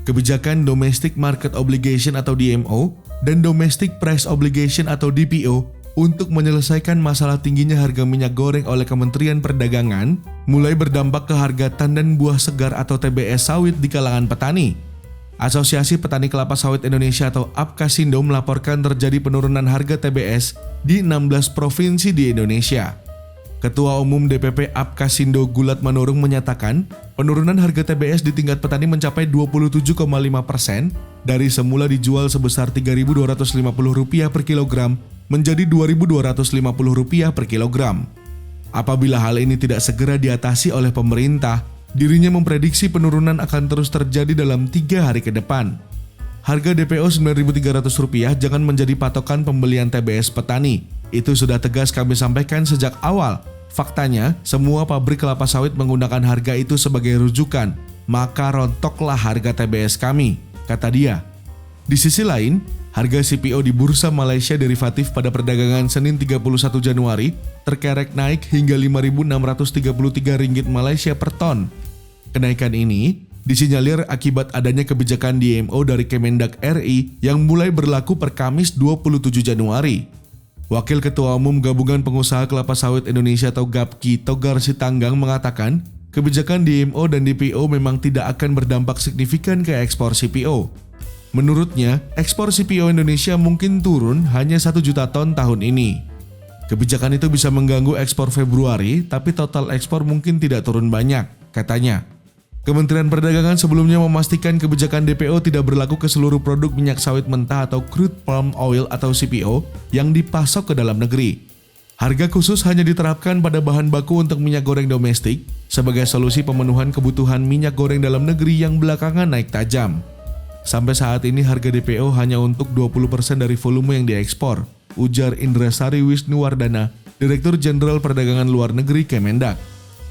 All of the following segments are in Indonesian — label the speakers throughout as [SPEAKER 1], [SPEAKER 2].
[SPEAKER 1] kebijakan Domestic Market Obligation atau DMO, dan Domestic Price Obligation atau DPO untuk menyelesaikan masalah tingginya harga minyak goreng oleh Kementerian Perdagangan mulai berdampak ke harga tandan buah segar atau TBS sawit di kalangan petani. Asosiasi Petani Kelapa Sawit Indonesia atau APKasindo melaporkan terjadi penurunan harga TBS di 16 provinsi di Indonesia. Ketua Umum DPP APKasindo Gulat Manurung menyatakan penurunan harga TBS di tingkat petani mencapai 27,5% dari semula dijual sebesar Rp3.250 per kilogram menjadi Rp2.250 per kilogram. Apabila hal ini tidak segera diatasi oleh pemerintah, dirinya memprediksi penurunan akan terus terjadi dalam 3 hari ke depan. Harga DPO Rp9.300 jangan menjadi patokan pembelian TBS petani. Itu sudah tegas kami sampaikan sejak awal. Faktanya, semua pabrik kelapa sawit menggunakan harga itu sebagai rujukan, maka rontoklah harga TBS kami, kata dia. Di sisi lain, harga CPO di Bursa Malaysia Derivatif pada perdagangan Senin 31 Januari terkerek naik hingga Rp5.633 Malaysia per ton. Kenaikan ini disinyalir akibat adanya kebijakan DMO dari Kemendak RI yang mulai berlaku per Kamis 27 Januari. Wakil Ketua Umum Gabungan Pengusaha Kelapa Sawit Indonesia atau GAPKI Togar Sitanggang mengatakan kebijakan DMO dan DPO memang tidak akan berdampak signifikan ke ekspor CPO. Menurutnya, ekspor CPO Indonesia mungkin turun hanya 1 juta ton tahun ini. Kebijakan itu bisa mengganggu ekspor Februari, tapi total ekspor mungkin tidak turun banyak, katanya. Kementerian Perdagangan sebelumnya memastikan kebijakan DPO tidak berlaku ke seluruh produk minyak sawit mentah atau crude palm oil atau CPO yang dipasok ke dalam negeri. Harga khusus hanya diterapkan pada bahan baku untuk minyak goreng domestik sebagai solusi pemenuhan kebutuhan minyak goreng dalam negeri yang belakangan naik tajam. Sampai saat ini harga DPO hanya untuk 20% dari volume yang diekspor, ujar Indrasari Wisnuwardana, Direktur Jenderal Perdagangan Luar Negeri Kemendak.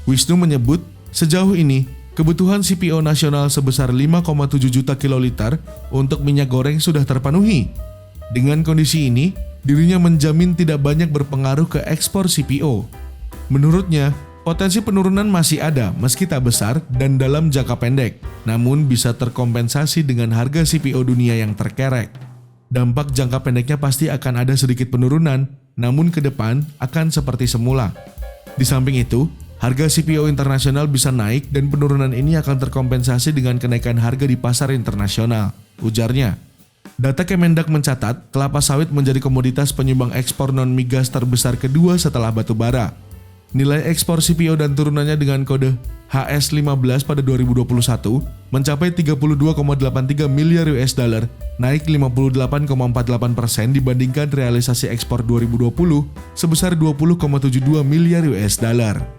[SPEAKER 1] Wisnu menyebut, sejauh ini, kebutuhan CPO nasional sebesar 5,7 juta kiloliter untuk minyak goreng sudah terpenuhi. Dengan kondisi ini, dirinya menjamin tidak banyak berpengaruh ke ekspor CPO. Menurutnya, potensi penurunan masih ada meski tak besar dan dalam jangka pendek, namun bisa terkompensasi dengan harga CPO dunia yang terkerek. Dampak jangka pendeknya pasti akan ada sedikit penurunan, namun ke depan akan seperti semula. Di samping itu, harga CPO internasional bisa naik dan penurunan ini akan terkompensasi dengan kenaikan harga di pasar internasional, ujarnya. Data Kemendak mencatat, kelapa sawit menjadi komoditas penyumbang ekspor non-migas terbesar kedua setelah batu bara. Nilai ekspor CPO dan turunannya dengan kode HS15 pada 2021 mencapai 32,83 miliar US dollar, naik 58,48% dibandingkan realisasi ekspor 2020 sebesar 20,72 miliar US dollar.